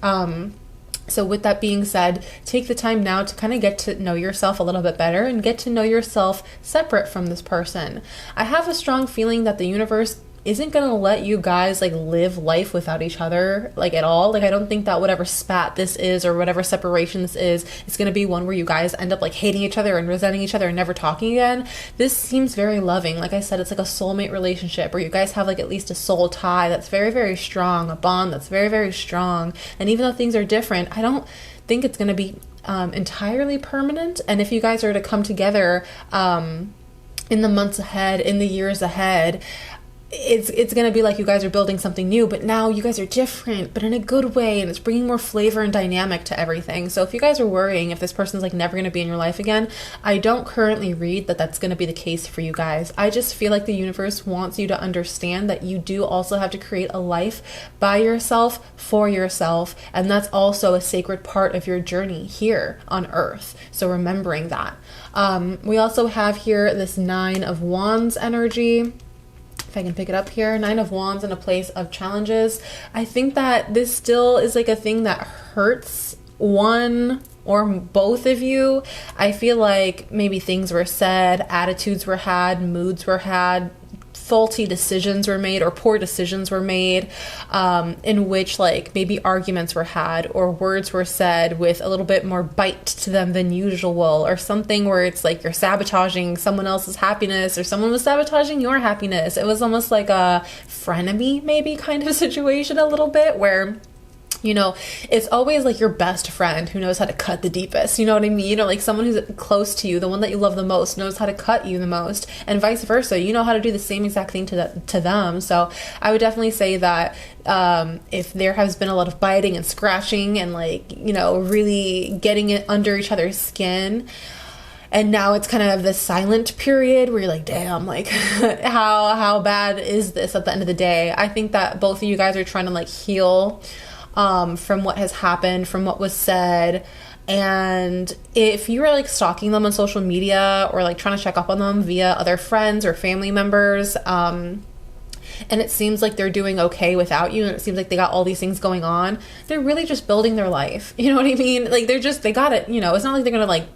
So with that being said, take the time now to kind of get to know yourself a little bit better and get to know yourself separate from this person. I have a strong feeling that the universe isn't going to let you guys like live life without each other like at all. Like, I don't think that whatever spat this is or whatever separation this is, it's going to be one where you guys end up like hating each other and resenting each other and never talking again. This seems very loving. Like I said, it's like a soulmate relationship where you guys have like at least a soul tie that's very, very strong, a bond that's very, very strong. And even though things are different, I don't think it's going to be entirely permanent. And if you guys are to come together in the months ahead, in the years ahead, it's going to be like you guys are building something new, but now you guys are different, but in a good way, and it's bringing more flavor and dynamic to everything. So if you guys are worrying if this person's like never going to be in your life again, I don't currently read that that's going to be the case for you guys. I just feel like the universe wants you to understand that you do also have to create a life by yourself, for yourself, and that's also a sacred part of your journey here on Earth. So remembering that. We also have here this 9 of Wands energy. If I can pick it up here, 9 of Wands in a place of challenges. I think that this still is like a thing that hurts one or both of you. I feel like maybe things were said, attitudes were had, moods were had, faulty decisions were made or poor decisions were made, in which like maybe arguments were had or words were said with a little bit more bite to them than usual, or something where it's like you're sabotaging someone else's happiness or someone was sabotaging your happiness. It was almost like a frenemy maybe kind of situation a little bit, where it's always like your best friend who knows how to cut the deepest, you know what I mean? Like someone who's close to you, the one that you love the most, knows how to cut you the most, and vice versa. You know how to do the same exact thing to them. So I would definitely say that if there has been a lot of biting and scratching and like, really getting it under each other's skin, and now it's kind of this silent period where you're like, damn, like how bad is this at the end of the day? I think that both of you guys are trying to like heal from what has happened, from what was said. And if you were like stalking them on social media or like trying to check up on them via other friends or family members, and it seems like they're doing okay without you, and it seems like they got all these things going on, they're really just building their life. You know what I mean? Like they got it, it's not like they're gonna like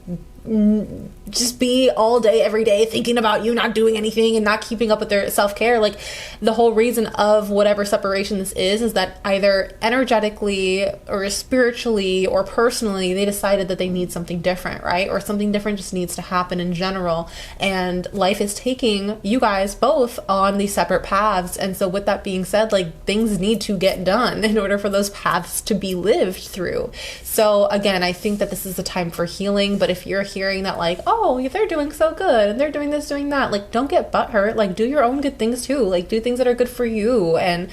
just be all day every day thinking about you not doing anything and not keeping up with their self-care. Like the whole reason of whatever separation this is that either energetically or spiritually or personally they decided that they need something different, right? Or something different just needs to happen in general, and life is taking you guys both on these separate paths. And so with that being said, like things need to get done in order for those paths to be lived through. So again, I think that this is a time for healing. But if you're hearing that like, oh, they're doing so good and they're doing this, doing that, like don't get butthurt. Like do your own good things too. Like do things that are good for you, and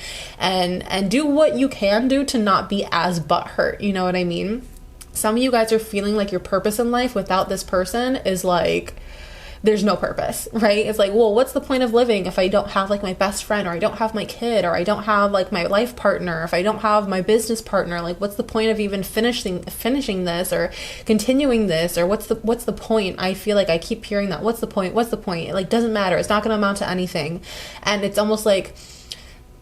do what you can do to not be as butthurt. You know what I mean? Some of you guys are feeling like your purpose in life without this person is like, there's no purpose, right? It's like, well, what's the point of living if I don't have like my best friend, or I don't have my kid, or I don't have like my life partner, if I don't have my business partner? Like what's the point of even finishing this or continuing this, or what's the point? I feel like I keep hearing that. What's the point? It like doesn't matter. It's not going to amount to anything. And it's almost like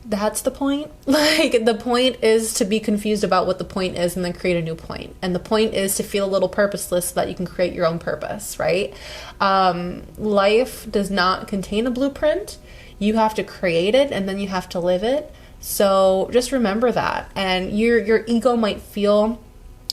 that's the point. Like the point is to be confused about what the point is and then create a new point. And the point is to feel a little purposeless so that you can create your own purpose, right? Life does not contain a blueprint. You have to create it and then you have to live it. So just remember that. And your ego might feel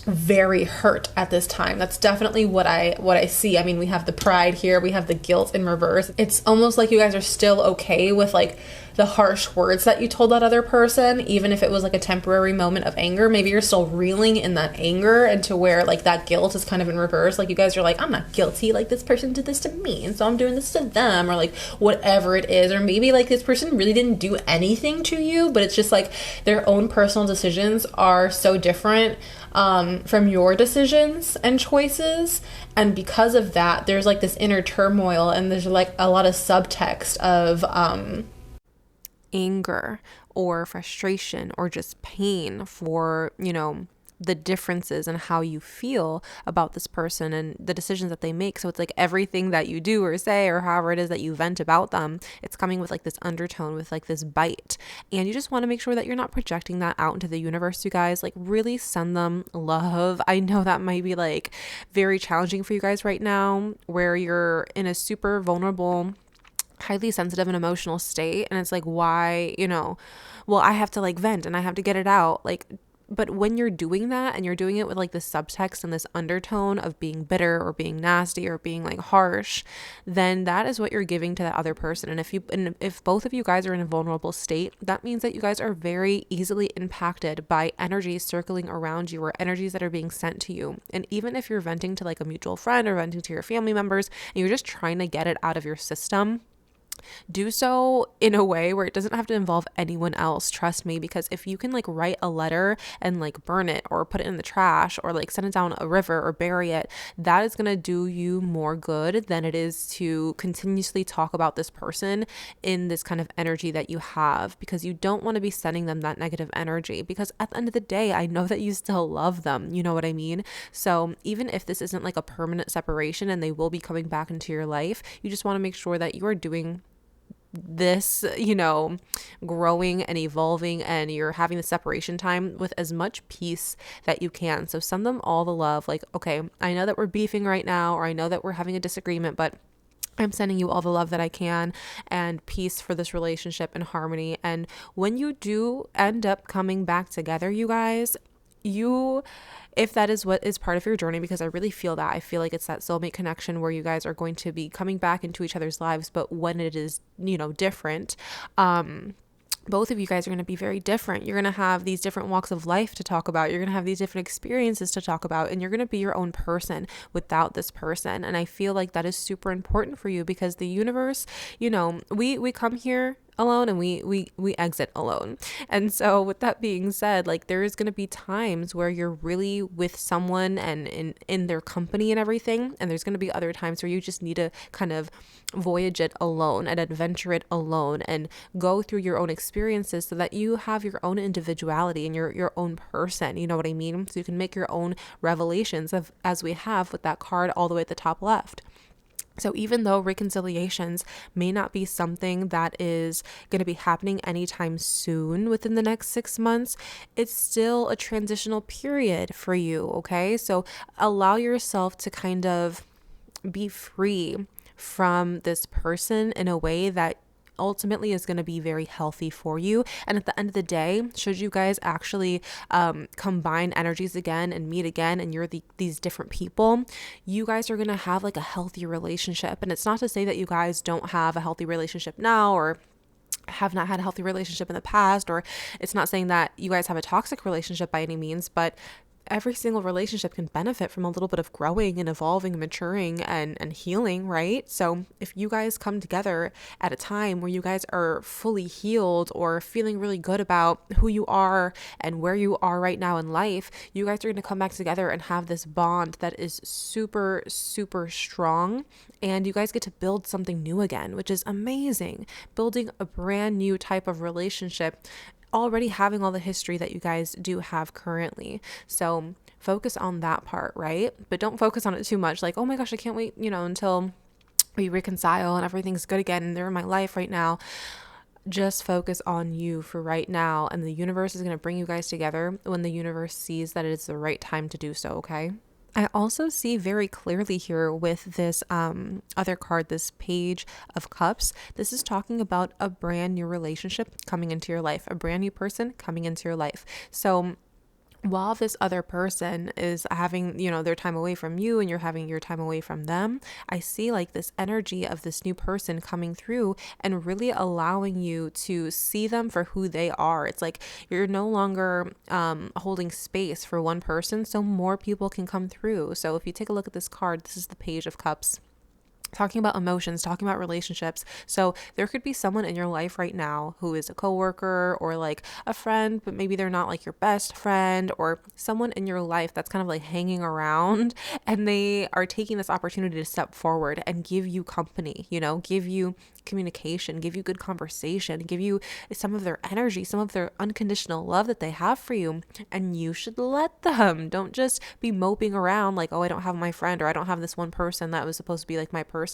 very hurt at this time. That's definitely what I see. I mean, we have the pride here, we have the guilt in reverse. It's almost like you guys are still okay with like the harsh words that you told that other person, even if it was like a temporary moment of anger. Maybe you're still reeling in that anger, and to where like that guilt is kind of in reverse. Like you guys are like, I'm not guilty, like this person did this to me and so I'm doing this to them, or like whatever it is. Or maybe like this person really didn't do anything to you, but it's just like their own personal decisions are so different from your decisions and choices, and because of that there's like this inner turmoil, and there's like a lot of subtext of anger or frustration or just pain for, you know, the differences in how you feel about this person and the decisions that they make. So it's like everything that you do or say or however it is that you vent about them, it's coming with like this undertone, with like this bite. And you just want to make sure that you're not projecting that out into the universe, you guys. Like really send them love. I know that might be like very challenging for you guys right now, where you're in a super vulnerable, highly sensitive and emotional state, and it's like, why, you know, well, I have to like vent and I have to get it out. Like, but when you're doing that and you're doing it with like this subtext and this undertone of being bitter or being nasty or being like harsh, then that is what you're giving to that other person. And if both of you guys are in a vulnerable state, that means that you guys are very easily impacted by energies circling around you, or energies that are being sent to you. And even if you're venting to like a mutual friend or venting to your family members and you're just trying to get it out of your system, do so in a way where it doesn't have to involve anyone else. Trust me, because if you can like write a letter and like burn it or put it in the trash or like send it down a river or bury it, that is going to do you more good than it is to continuously talk about this person in this kind of energy that you have, because you don't want to be sending them that negative energy, because at the end of the day, I know that you still love them. You know what I mean? So even if this isn't like a permanent separation and they will be coming back into your life, you just want to make sure that you are doing this, you know, growing and evolving, and you're having the separation time with as much peace that you can. So send them all the love. Like, okay, I know that we're beefing right now, or I know that we're having a disagreement, but I'm sending you all the love that I can and peace for this relationship and harmony. And when you do end up coming back together, you guys, if that is what is part of your journey, because I really feel that. I feel like it's that soulmate connection where you guys are going to be coming back into each other's lives, but when it is, you know, different, both of you guys are going to be very different. You're going to have these different walks of life to talk about. You're going to have these different experiences to talk about, and you're going to be your own person without this person. And I feel like that is super important for you, because the universe, you know, we come here alone and we exit alone. And so with that being said, like there is going to be times where you're really with someone and in their company and everything, and there's going to be other times where you just need to kind of voyage it alone and adventure it alone and go through your own experiences, so that you have your own individuality and your own person. You know what I mean? So you can make your own revelations, of as we have with that card all the way at the top left. So even though reconciliations may not be something that is going to be happening anytime soon within the next 6 months, it's still a transitional period for you, okay? So allow yourself to kind of be free from this person in a way that ultimately is going to be very healthy for you. And at the end of the day, should you guys actually combine energies again and meet again, and you're these different people, you guys are going to have like a healthy relationship. And it's not to say that you guys don't have a healthy relationship now, or have not had a healthy relationship in the past, or it's not saying that you guys have a toxic relationship by any means, but every single relationship can benefit from a little bit of growing and evolving and maturing and healing, right? So if you guys come together at a time where you guys are fully healed or feeling really good about who you are and where you are right now in life, you guys are going to come back together and have this bond that is super, super strong. And you guys get to build something new again, which is amazing. Building a brand new type of relationship, already having all the history that you guys do have currently. So focus on that part, right? But don't focus on it too much. Like, oh my gosh, I can't wait, you know, until we reconcile and everything's good again and they're in my life right now. Just focus on you for right now. And the universe is going to bring you guys together when the universe sees that it is the right time to do so, okay? I also see very clearly here with this other card, this Page of Cups. This is talking about a brand new relationship coming into your life, a brand new person coming into your life. So while this other person is having, their time away from you and you're having your time away from them, I see like this energy of this new person coming through and really allowing you to see them for who they are. It's like you're no longer holding space for one person, so more people can come through. So if you take a look at this card, this is the Page of Cups, talking about emotions, talking about relationships. So there could be someone in your life right now who is a coworker or like a friend, but maybe they're not like your best friend, or someone in your life that's kind of like hanging around, and they are taking this opportunity to step forward and give you company, give you communication, give you good conversation, give you some of their energy, some of their unconditional love that they have for you. And you should let them. Don't just be moping around like, oh, I don't have my friend, or I don't have this one person that was supposed to be like my person.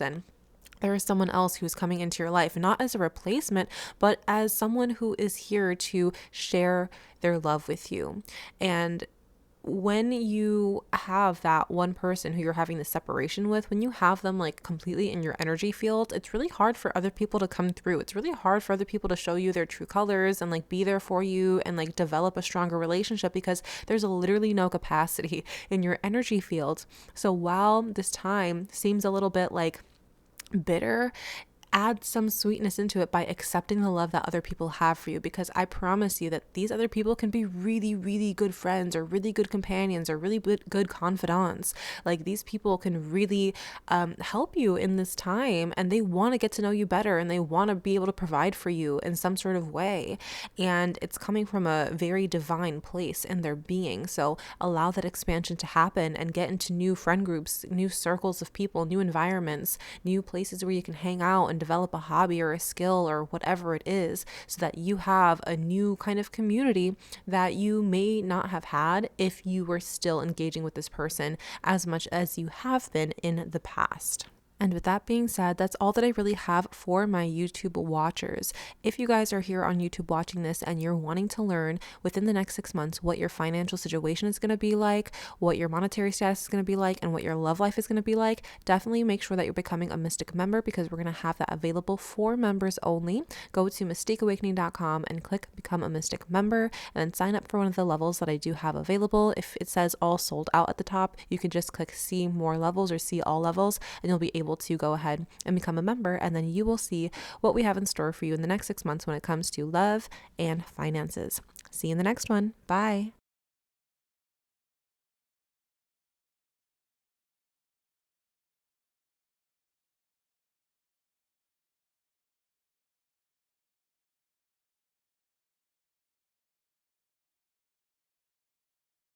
There is someone else who's coming into your life, not as a replacement, but as someone who is here to share their love with you. And when you have that one person who you're having the separation with, when you have them like completely in your energy field, it's really hard for other people to come through. It's really hard for other people to show you their true colors and like be there for you and like develop a stronger relationship, because there's literally no capacity in your energy field. So while this time seems a little bit like bitter, add some sweetness into it by accepting the love that other people have for you, because I promise you that these other people can be really, really good friends, or really good companions, or really good confidants. Like these people can really help you in this time, and they want to get to know you better, and they want to be able to provide for you in some sort of way. And it's coming from a very divine place in their being. So allow that expansion to happen and get into new friend groups, new circles of people, new environments, new places where you can hang out and develop a hobby or a skill or whatever it is, so that you have a new kind of community that you may not have had if you were still engaging with this person as much as you have been in the past. And with that being said, that's all that I really have for my YouTube watchers. If you guys are here on YouTube watching this and you're wanting to learn within the next 6 months what your financial situation is going to be like, what your monetary status is going to be like, and what your love life is going to be like, definitely make sure that you're becoming a Mystic member, because we're going to have that available for members only. Go to mystiqueawakening.com and click Become a Mystic member, and then sign up for one of the levels that I do have available. If it says all sold out at the top, you can just click See More Levels or See All Levels, and you'll be able to go ahead and become a member, and then you will see what we have in store for you in the next 6 months when it comes to love and finances. See you in the next one. Bye.